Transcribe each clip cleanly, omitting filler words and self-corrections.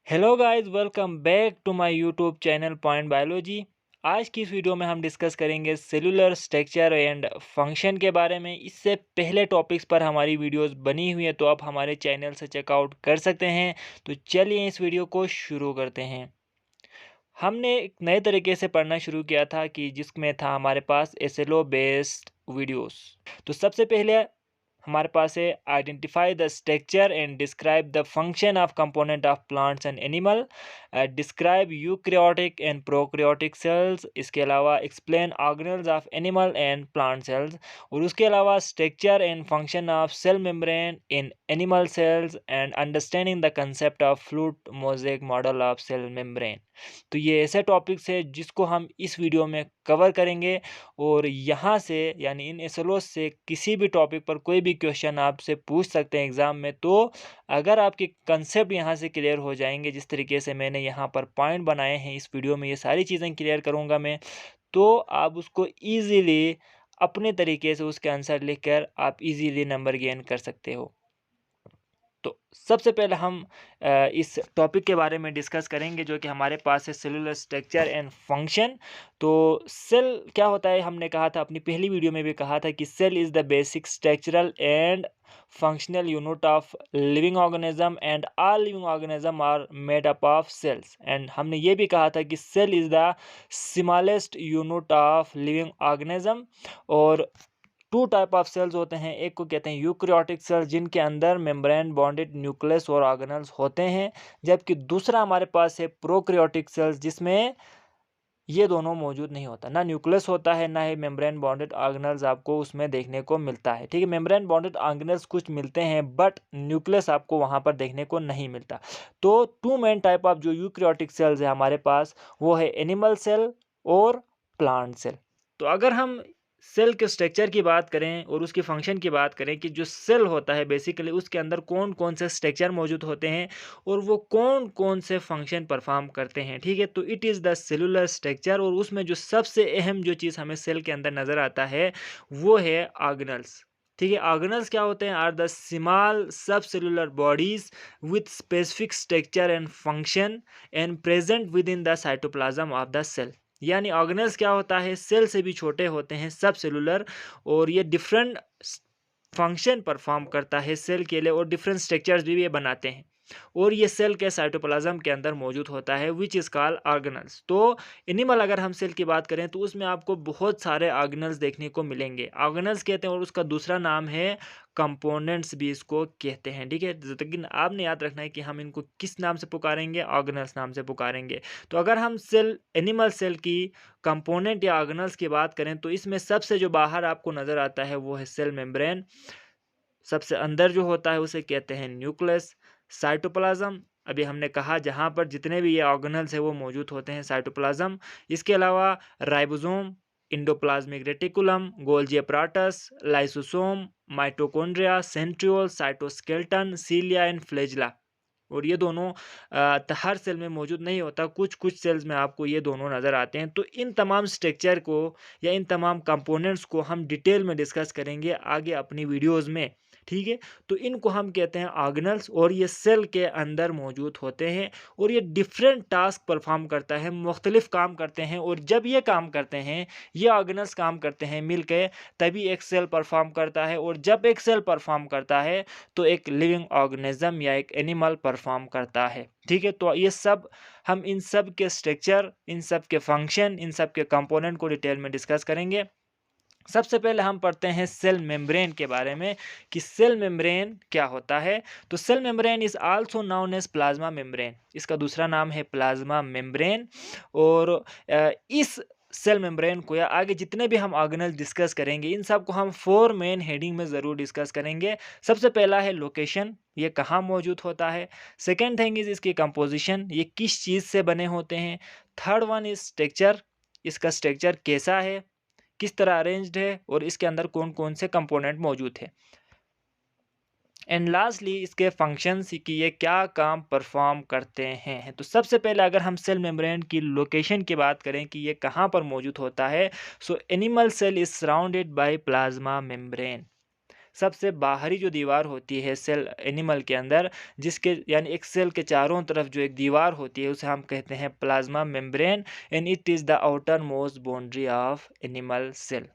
Hello guys, welcome back to my YouTube channel point biology. आज की इस video में हम डिस्कस करेंगे सेलुलर स्ट्रक्चर एंड फंक्शन के बारे में। इससे पहले टॉपिक्स पर हमारी वीडियोस बनी हुई है, तो आप हमारे चैनल से चेकआउट कर सकते हैं। तो चलिए इस वीडियो को शुरू करते हैं। हमने एक नए तरीके से पढ़ना शुरू किया था कि जिसमें था हमारे पास एसएलओ बेस्ड वीडियोस। तो सबसे पहले हमारे पास है identify the structure and describe the function of component of plants and animal, describe eukaryotic and prokaryotic cells. इसके अलावा explain organelles of animal and plant cells. और उसके अलावा structure and function of cell membrane in animal cells and understanding the concept of fluid mosaic model of cell membrane. तो ये ऐसे topics है जिसको हम इस वीडियो में कवर करेंगे। और यहाँ से यानी इन एसएलओ से किसी भी टॉपिक पर कोई भी क्वेश्चन आपसे पूछ सकते हैं एग्ज़ाम में। तो अगर आपके कंसेप्ट यहाँ से क्लियर हो जाएंगे, जिस तरीके से मैंने यहाँ पर पॉइंट बनाए हैं इस वीडियो में, ये सारी चीज़ें क्लियर करूँगा मैं, तो आप उसको ईज़िली अपने तरीके से उसके आंसर लिखकर आप इजीली नंबर गेन कर सकते हो। तो सबसे पहले हम इस टॉपिक के बारे में डिस्कस करेंगे जो कि हमारे पास है सेलुलर स्ट्रक्चर एंड फंक्शन। तो सेल क्या होता है, हमने कहा था अपनी पहली वीडियो में भी कहा था कि cell is the basic structural and functional unit of living organism and all living organism are made up of cells। and हमने ये भी कहा था कि cell is the smallest unit of living organism। और टू टाइप ऑफ सेल्स होते हैं, एक को कहते हैं यूकैरियोटिक सेल्स जिनके अंदर मेम्ब्रेन बॉन्डेड न्यूक्लियस और ऑर्गेनेल्स होते हैं, जबकि दूसरा हमारे पास है प्रोकैरियोटिक सेल्स जिसमें ये दोनों मौजूद नहीं होता, ना न्यूक्लियस होता है ना ही मेम्ब्रेन बॉन्डेड ऑर्गेनेल्स आपको उसमें देखने को मिलता है। ठीक है, मेम्ब्रेन बॉन्डेड ऑर्गेनेल्स कुछ मिलते हैं बट न्यूक्लियस आपको वहाँ पर देखने को नहीं मिलता। तो टू मेन टाइप ऑफ जो यूकैरियोटिक सेल्स है हमारे पास, वो है एनिमल सेल और प्लांट सेल। तो अगर हम सेल के स्ट्रक्चर की बात करें और उसकी फंक्शन की बात करें कि जो सेल होता है बेसिकली उसके अंदर कौन कौन से स्ट्रक्चर मौजूद होते हैं और वो कौन कौन से फंक्शन परफॉर्म करते हैं, ठीक है, तो it is the cellular structure. और उसमें जो सबसे अहम जो चीज़ हमें सेल के अंदर नज़र आता है वो है ऑर्गेनेल्स। ठीक है, ऑर्गेनेल्स क्या होते हैं, are the small sub cellular bodies with specific structure and function and present within the cytoplasm of the cell. यानी ऑर्गेनेल्स क्या होता है, सेल से भी छोटे होते हैं, सब सेलुलर, और ये डिफरेंट फंक्शन परफॉर्म करता है सेल के लिए और डिफरेंट स्ट्रक्चर्स भी ये बनाते हैं। और ये सेल के साइटोप्लाज्म के अंदर मौजूद होता है विच इज़ कॉल्ड ऑर्गेनेल्स। तो एनिमल अगर हम सेल की बात करें तो उसमें आपको बहुत सारे ऑर्गेनेल्स देखने को मिलेंगे, ऑर्गेनेल्स कहते हैं, और उसका दूसरा नाम है कंपोनेंट्स भी इसको कहते हैं। ठीक है, लेकिन आपने याद रखना है कि हम इनको किस नाम से पुकारेंगे, ऑर्गेनेल्स नाम से पुकारेंगे। तो अगर हम सेल एनिमल सेल की कंपोनेंट या ऑर्गेनेल्स की बात करें तो इसमें सबसे जो बाहर आपको नज़र आता है वो है सेल मेम्ब्रेन। सबसे अंदर जो होता है उसे कहते हैं न्यूक्लियस। साइटोप्लाज्म, अभी हमने कहा जहाँ पर जितने भी ये ऑर्गेनेल्स है वो मौजूद होते हैं, साइटोप्लाज्म। इसके अलावा ribosome, endoplasmic reticulum, Golgi apparatus, lysosome, mitochondria, centriole, cytoskeleton, cilia and flagella. और ये दोनों हर सेल में मौजूद नहीं होता, कुछ कुछ सेल्स में आपको ये दोनों नज़र आते हैं। तो इन तमाम स्ट्रक्चर को या इन तमाम कंपोनेंट्स को हम डिटेल में डिस्कस करेंगे आगे अपनी वीडियोज़ में। ठीक है, तो इनको हम कहते हैं ऑर्गेनेल्स और ये सेल के अंदर मौजूद होते हैं और ये डिफरेंट टास्क परफॉर्म करता है, मुख्तलिफ काम करते हैं। और जब ये काम करते हैं, ये ऑर्गेनेल्स काम करते हैं मिल के, तभी एक सेल परफॉर्म करता है। और जब एक सेल परफॉर्म करता है तो एक लिविंग ऑर्गेनिज्म या एक एनिमल परफॉर्म करता है। ठीक है, तो ये सब हम इन सब के स्ट्रक्चर, इन सब के फंक्शन, इन सब के कंपोनेंट को डिटेल में डिस्कस करेंगे। सबसे पहले हम पढ़ते हैं सेल मेम्ब्रेन के बारे में कि सेल मेम्ब्रेन क्या होता है। तो cell membrane is also known as plasma membrane, इसका दूसरा नाम है प्लाज्मा मेम्ब्रेन। और इस सेल मेम्ब्रेन को या आगे जितने भी हम ऑर्गेनेल डिस्कस करेंगे इन सब को हम 4 मेन हेडिंग में ज़रूर डिस्कस करेंगे। सबसे पहला है लोकेशन, ये कहाँ मौजूद होता है। सेकेंड थिंग इज़ इसकी कंपोजिशन, ये किस चीज़ से बने होते हैं। थर्ड वन इज स्ट्रक्चर, इसका स्ट्रक्चर कैसा है, किस तरह अरेंज्ड है और इसके अंदर कौन कौन से कंपोनेंट मौजूद है। एंड लास्टली इसके फंक्शंस कि ये क्या काम परफॉर्म करते हैं। तो सबसे पहले अगर हम सेल मेम्ब्रेन की लोकेशन की बात करें कि ये कहाँ पर मौजूद होता है, so animal cell is surrounded by plasma membrane. सबसे बाहरी जो दीवार होती है सेल एनिमल के अंदर, जिसके यानी एक सेल के चारों तरफ जो एक दीवार होती है उसे हम कहते हैं plasma membrane, and it is the outermost boundary of animal cell.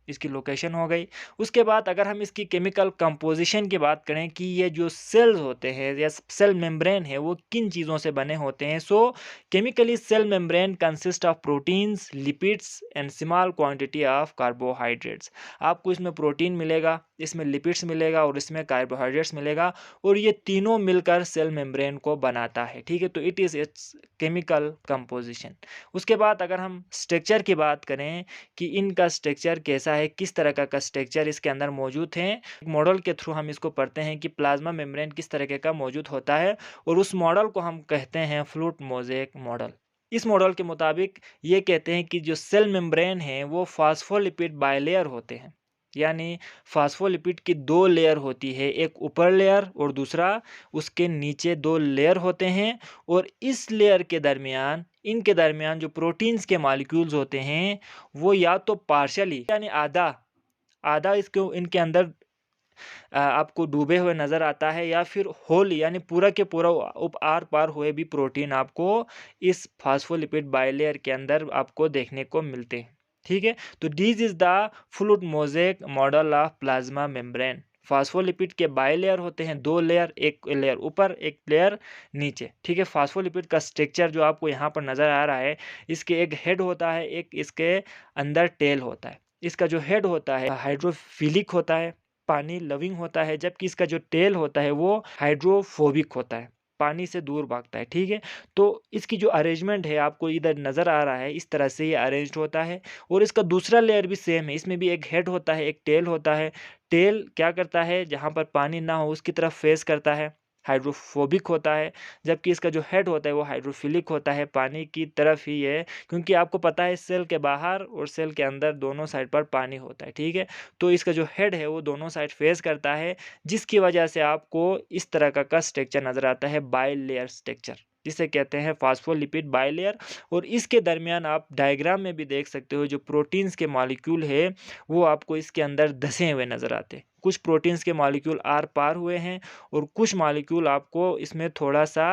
इसकी लोकेशन हो गई। उसके बाद अगर हम इसकी केमिकल कंपोजिशन की बात करें कि ये जो सेल्स होते हैं या सेल मेम्ब्रेन है वो किन चीज़ों से बने होते हैं, so chemically cell membrane consist of proteins, lipids and small quantity of carbohydrates. आपको इसमें प्रोटीन मिलेगा, इसमें लिपिड्स मिलेगा और इसमें कार्बोहाइड्रेट्स मिलेगा, और ये तीनों मिलकर सेल मेम्ब्रेन को बनाता है। ठीक है, तो it is it's chemical composition. उसके बाद अगर हम स्ट्रक्चर की बात करें कि इनका स्ट्रक्चर कैसा है, किस तरह का स्ट्रक्चर इसके अंदर मौजूद है, मॉडल के थ्रू हम इसको पढ़ते हैं कि प्लाज्मा मेम्ब्रेन किस तरह का मौजूद होता है, और उस मॉडल को हम कहते हैं फ्लूइड मोज़ेक मॉडल। इस मॉडल के मुताबिक ये कहते हैं कि जो सेल मेम्ब्रेन है वो फास्फोलिपिड बाइलेयर होते हैं, यानी फास्फोलिपिड की दो लेयर होती है, एक ऊपर लेयर और दूसरा उसके नीचे दो लेयर होते हैं, और इस लेयर के दरमियान इनके दरमियान जो प्रोटीन्स के मॉलिक्यूल्स होते हैं वो या तो पार्शियली यानी आधा आधा इसको इनके अंदर आपको डूबे हुए नज़र आता है, या फिर होल यानी पूरा के पूरा उप आर पार हुए भी प्रोटीन आपको इस फास्फोलिपिड बाइलेयर के अंदर आपको देखने को मिलते हैं। ठीक है, तो this is the fluid mosaic model of plasma membrane. Phospholipid के बाइलेयर होते हैं, दो लेयर, एक लेयर ऊपर एक लेयर नीचे। ठीक है, फास्फोलिपिड का स्ट्रक्चर जो आपको यहाँ पर नज़र आ रहा है, इसके एक हेड होता है, एक इसके अंदर टेल होता है। इसका जो हेड होता है हाइड्रोफिलिक होता है, पानी लविंग होता है, जबकि इसका जो टेल होता है वो हाइड्रोफोबिक होता है, पानी से दूर भागता है। ठीक है, तो इसकी जो अरेंजमेंट है आपको इधर नज़र आ रहा है, इस तरह से ये अरेंज्ड होता है। और इसका दूसरा लेयर भी सेम है, इसमें भी एक हेड होता है, एक टेल होता है। टेल क्या करता है, जहाँ पर पानी ना हो उसकी तरफ फेस करता है, हाइड्रोफोबिक होता है, जबकि इसका जो हेड होता है वो हाइड्रोफिलिक होता है, पानी की तरफ ही है, क्योंकि आपको पता है सेल के बाहर और सेल के अंदर दोनों साइड पर पानी होता है। ठीक है, तो इसका जो हेड है वो दोनों साइड फेस करता है, जिसकी वजह से आपको इस तरह का स्ट्रक्चर नज़र आता है, बाइलेयर स्ट्रक्चर, जिसे कहते हैं फास्फोलिपिड बाइलेयर। और इसके दरमियान आप डायग्राम में भी देख सकते हो, जो प्रोटीन्स के मॉलिक्यूल है वो आपको इसके अंदर धसे हुए नज़र आते हैं। कुछ प्रोटीन्स के मॉलिक्यूल आर पार हुए हैं, और कुछ मॉलिक्यूल आपको इसमें थोड़ा सा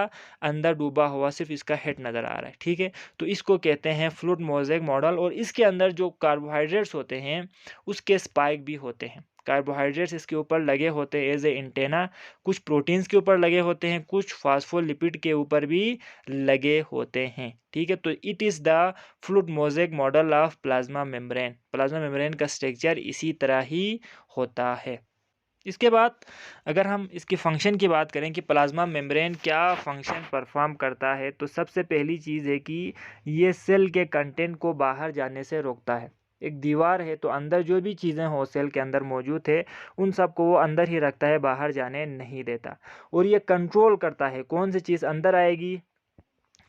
अंदर डूबा हुआ सिर्फ इसका हेड नज़र आ रहा है। ठीक है, तो इसको कहते हैं फ्लूइड मोज़ेक मॉडल। और इसके अंदर जो कार्बोहाइड्रेट्स होते हैं उसके स्पाइक भी होते हैं, कार्बोहाइड्रेट्स इसके ऊपर लगे होते हैं एज ए एंटेना, कुछ प्रोटीन्स के ऊपर लगे होते हैं, कुछ फास्फोलिपिड के ऊपर भी लगे होते हैं। ठीक है, तो it is the fluid mosaic model of plasma membrane. Plasma membrane का स्ट्रक्चर इसी तरह ही होता है। इसके बाद अगर हम इसकी फ़ंक्शन की बात करें कि प्लाज्मा मेम्ब्रेन क्या फ़ंक्शन परफॉर्म करता है, तो सबसे पहली चीज़ है कि ये सेल के कंटेंट को बाहर जाने से रोकता है। एक दीवार है तो अंदर जो भी चीज़ें हो सेल के अंदर मौजूद है उन सब को वो अंदर ही रखता है, बाहर जाने नहीं देता। और ये कंट्रोल करता है कौन सी चीज़ अंदर आएगी,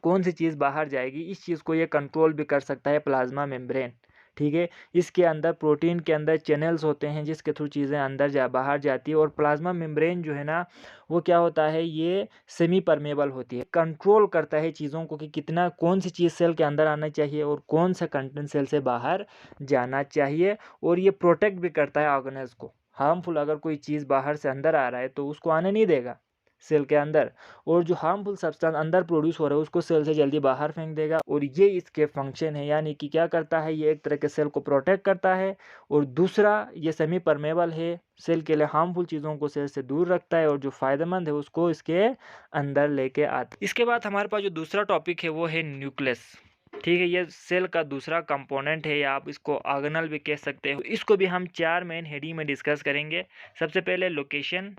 कौन सी चीज़ बाहर जाएगी, इस चीज़ को ये कंट्रोल भी कर सकता है प्लाज्मा मेम्ब्रेन। ठीक है, इसके अंदर प्रोटीन के अंदर चैनल्स होते हैं जिसके थ्रू चीज़ें अंदर बाहर जाती है। और प्लाज्मा मेम्ब्रेन जो है ना वो क्या होता है, ये सेमी परमेबल होती है, कंट्रोल करता है चीज़ों को कि कितना कौन सी चीज़ सेल के अंदर आना चाहिए और कौन सा कंटेंट सेल से बाहर जाना चाहिए। और ये प्रोटेक्ट भी करता है ऑर्गेनेल्स को, हार्मफुल अगर कोई चीज़ बाहर से अंदर आ रहा है तो उसको आने नहीं देगा सेल के अंदर, और जो हार्मफुल सब्सटेंस अंदर प्रोड्यूस हो रहा है उसको सेल से जल्दी बाहर फेंक देगा। और ये इसके फंक्शन है, यानी कि क्या करता है, ये एक तरह के सेल को प्रोटेक्ट करता है, और दूसरा ये सेमी परमेबल है, सेल के लिए हार्मफुल चीज़ों को सेल से दूर रखता है, और जो फ़ायदेमंद है उसको इसके अंदर लेके आता है। इसके बाद हमारे पास जो दूसरा टॉपिक है वो है न्यूक्लियस। ठीक है, ये सेल का दूसरा कंपोनेंट है, या आप इसको ऑर्गेनल भी कह सकते हो। इसको भी हम चार मेन हेडिंग में डिस्कस करेंगे। सबसे पहले लोकेशन,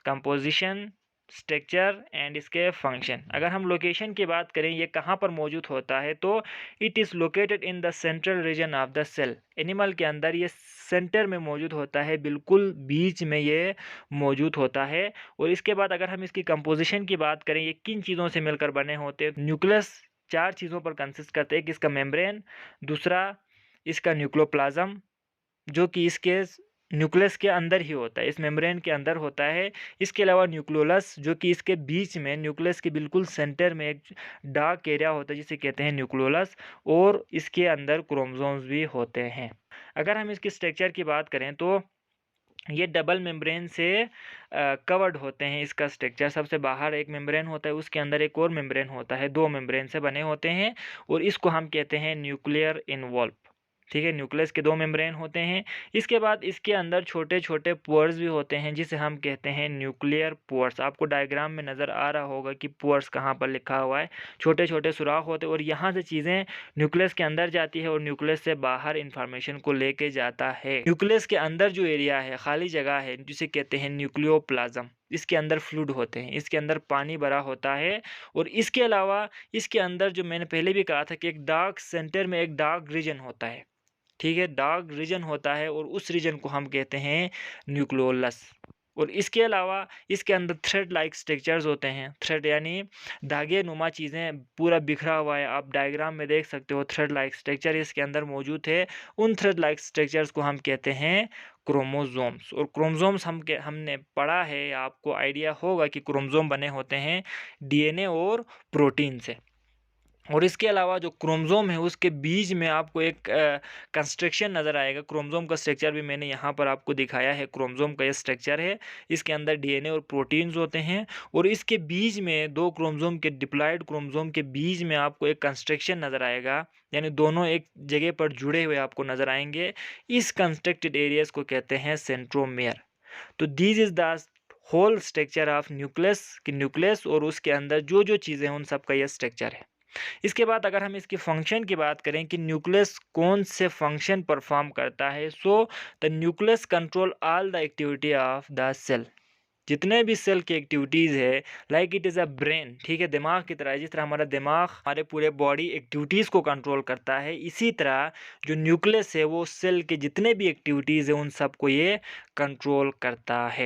कंपोजिशन, स्ट्रक्चर एंड इसके फंक्शन। अगर हम लोकेशन की बात करें ये कहाँ पर मौजूद होता है, तो it is located in the central region of the cell. Animal के अंदर ये सेंटर में मौजूद होता है, बिल्कुल बीच में ये मौजूद होता है। और इसके बाद अगर हम इसकी कंपोजिशन की बात करें, ये किन चीज़ों से मिलकर बने होते हैं, न्यूक्लियस चार चीज़ों पर कंसिस्ट करते हैं। एक इसका मेम्ब्रेन, दूसरा इसका न्यूक्लियोप्लाज्म जो कि इसके न्यूक्लियस के अंदर ही होता है, इस मेम्ब्रेन के अंदर होता है। इसके अलावा न्यूक्लियोलस जो कि इसके बीच में न्यूक्लियस के बिल्कुल सेंटर में एक डार्क एरिया होता है जिसे कहते हैं न्यूक्लियोलस, और इसके अंदर क्रोमोसोम्स भी होते हैं। अगर हम इसके स्ट्रक्चर की बात करें तो ये डबल मेम्ब्रेन से कवर्ड होते हैं। इसका स्ट्रक्चर सबसे बाहर एक मेम्ब्रेन होता है, उसके अंदर एक और मेम्ब्रेन होता है, 2 मेम्ब्रेन से बने होते हैं और इसको हम कहते हैं न्यूक्लियर इन्वॉल्व। ठीक है, न्यूक्लियस के 2 मेम्ब्रेन होते हैं। इसके बाद इसके अंदर छोटे-छोटे पोर्स भी होते हैं जिसे हम कहते हैं न्यूक्लियर पोर्स। आपको डायग्राम में नज़र आ रहा होगा कि पोर्स कहाँ पर लिखा हुआ है। छोटे-छोटे सुराख होते हैं और यहाँ से चीज़ें न्यूक्लियस के अंदर जाती है और न्यूक्लियस से बाहर इन्फॉर्मेशन को लेके जाता है। न्यूक्लियस के अंदर जो एरिया है, खाली जगह है, जिसे कहते हैं न्यूक्लियोप्लाज्म। इसके अंदर फ्लूइड होते हैं, इसके अंदर पानी भरा होता है और इसके अलावा इसके अंदर जो मैंने पहले भी कहा था कि एक डार्क सेंटर में एक डार्क रीजन होता है। ठीक है, डार्क रीजन होता है और उस रीजन को हम कहते हैं न्यूक्लियोलस। और इसके अलावा इसके अंदर थ्रेड लाइक स्ट्रक्चर्स होते हैं। थ्रेड यानी धागे नुमा चीज़ें, पूरा बिखरा हुआ है। आप डायग्राम में देख सकते हो थ्रेड लाइक स्ट्रक्चर इसके अंदर मौजूद है। उन थ्रेड लाइक स्ट्रक्चर्स को हम कहते हैं क्रोमोसोम्स। और क्रोमोसोम्स हमने पढ़ा है, आपको आइडिया होगा कि क्रोमोसोम बने होते हैं डीएनए और प्रोटीन से। और इसके अलावा जो क्रोमोसोम है उसके बीच में आपको एक कंस्ट्रक्शन नज़र आएगा। क्रोमोसोम का स्ट्रक्चर भी मैंने यहाँ पर आपको दिखाया है। क्रोमोसोम का ये स्ट्रक्चर है, इसके अंदर डीएनए और प्रोटीन्स होते हैं और इसके बीच में 2 क्रोमोसोम के डिप्लॉयड क्रोमोसोम के बीच में आपको एक कंस्ट्रक्शन नज़र आएगा, यानी दोनों एक जगह पर जुड़े हुए आपको नज़र आएंगे। इस कंस्ट्रक्टेड एरियाज को कहते हैं सेंट्रोमियर। तो this is the whole structure of nucleus कि न्यूक्लियस और उसके अंदर जो जो चीज़ें हैं उन सब का यह स्ट्रक्चर है। इसके बाद अगर हम इसके फंक्शन की बात करें कि न्यूक्लियस कौन से फंक्शन परफॉर्म करता है, so the nucleus control all the activity of the cell. जितने भी सेल की एक्टिविटीज़ है, like it is a brain. ठीक है, दिमाग की तरह, जिस तरह हमारा दिमाग हमारे पूरे बॉडी एक्टिविटीज़ को कंट्रोल करता है, इसी तरह जो न्यूक्लियस है वो सेल के जितने भी एक्टिविटीज़ है उन सबको ये कंट्रोल करता है।